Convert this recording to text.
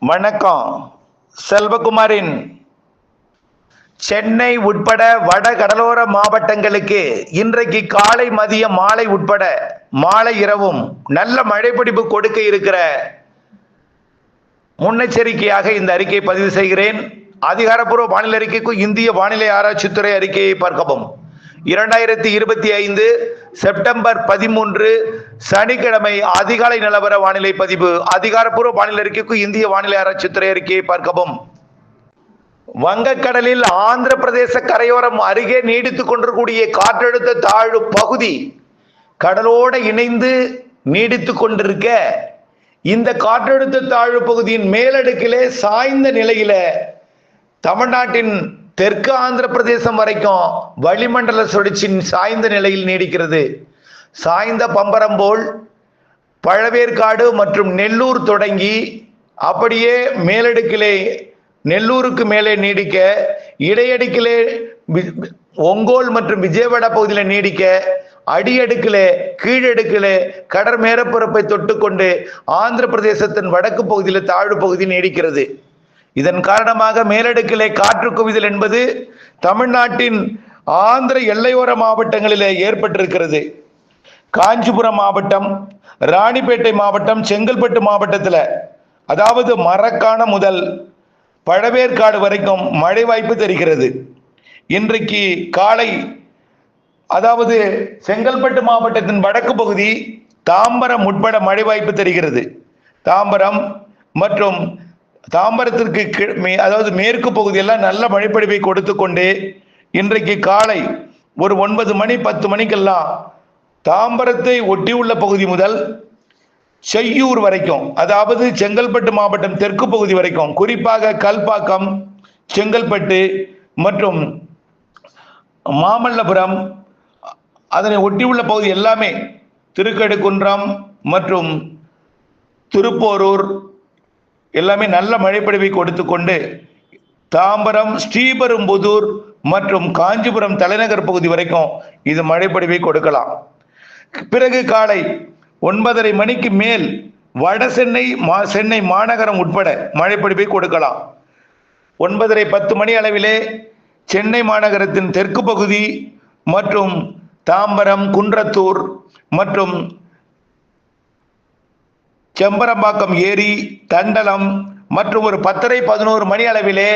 வணக்கம். செல்வகுமாரின் சென்னை உட்பட வட கடலோர மாவட்டங்களுக்கு இன்றைக்கு காலை மதியம் மாலை உட்பட மாலை இரவும் நல்ல மழைப்பிடிப்பு கொடுக்க இருக்கிற முன்னெச்சரிக்கையாக இந்த அறிக்கையை பதிவு செய்கிறேன். அதிகாரப்பூர்வ வானிலை அறிக்கைக்கு இந்திய வானிலை ஆராய்ச்சித்துறை அறிக்கையை பார்க்கவும். 2025 செப்டம்பர் 13 சனிக்கிழமை அதிகாலை நிலவர வானிலை பதிவு. அதிகாரப்பூர்வ வானிலை அறிக்கைக்கு இந்திய வானிலை ஆராய்ச்சித்துறை அறிக்கையை பார்க்கவும். வங்கக்கடலில் ஆந்திர பிரதேச கரையோரம் அருகே நீடித்துக் கொண்டிருக்கூடிய காற்றழுத்த தாழ்வு பகுதி கடலோடு இணைந்து நீடித்துக் கொண்டிருக்க, இந்த காற்றழுத்த தாழ்வு பகுதியின் மேலடுக்கிலே சாய்ந்த நிலையில தமிழ்நாட்டின் தெற்கு ஆந்திர பிரதேசம் வரைக்கும் வளிமண்டல சுழற்சியின் சாய்ந்த நிலையில் நீடிக்கிறது. சாய்ந்த பம்பரம் போல் பழவேற்காடு மற்றும் நெல்லூர் தொடங்கி அப்படியே மேலடுக்கிலே நெல்லூருக்கு மேலே நீடிக்க, இடையடுக்கிலே ஒங்கோல் மற்றும் விஜயவாடா பகுதியில் நீடிக்க, அடியடுக்கிலே கீழடுக்கிலே கடற் மேற்பரப்பை தொட்டுக்கொண்டு ஆந்திர பிரதேசத்தின் வடக்கு பகுதியில் தாழ்வு பகுதி நீடிக்கிறது. இதன் காரணமாக மேலடுக்கிலே காற்று குவிதல் என்பது தமிழ்நாட்டின் ஆந்திர எல்லையோர மாவட்டங்களிலே ஏற்பட்டிருக்கிறது. காஞ்சிபுரம் மாவட்டம், ராணிப்பேட்டை மாவட்டம், செங்கல்பட்டு மாவட்டத்தில், அதாவது மரக்காண முதல் பழவேற்காடு வரைக்கும் மழை வாய்ப்பு தெரிகிறது. இன்றைக்கு காலை, அதாவது செங்கல்பட்டு மாவட்டத்தின் வடக்கு பகுதி தாம்பரம் உட்பட மழை வாய்ப்பு தெரிகிறது. தாம்பரம் மற்றும் தாம்பரத்திற்கு அதாவது மேற்கு பகுதியெல்லாம் நல்ல மழைப்பொழிவை கொடுத்து கொண்டு இன்றைக்கு காலை ஒரு 9 மணி 10 மணிக்கெல்லாம் தாம்பரத்தை ஒட்டியுள்ள பகுதி முதல் செய்யூர் வரைக்கும், அதாவது செங்கல்பட்டு மாவட்டம் தெற்கு பகுதி வரைக்கும், குறிப்பாக கல்பாக்கம், செங்கல்பட்டு மற்றும் மாமல்லபுரம் அதனை ஒட்டியுள்ள பகுதி எல்லாமே, திருக்கடுக்குன்றம் மற்றும் திருப்போரூர் எல்லாமே நல்ல மழைப்பொழிவை கொடுத்து கொண்டு தாம்பரம், ஸ்ரீபெரும்புதூர் மற்றும் காஞ்சிபுரம் தலைநகர் பகுதி வரைக்கும் இது மழைப்பொழிவை கொடுக்கலாம். பிறகு காலை 9:30 மணிக்கு மேல் வட சென்னை சென்னை மாநகரம் உட்பட மழைப்பொழிவை கொடுக்கலாம். 9:30 10 மணி அளவிலே சென்னை மாநகரத்தின் தெற்கு பகுதி மற்றும் தாம்பரம், குன்றத்தூர் மற்றும் செம்பரம்பாக்கம் ஏரி, தண்டலம் மற்றும் ஒரு 10:30 11 மணி அளவிலே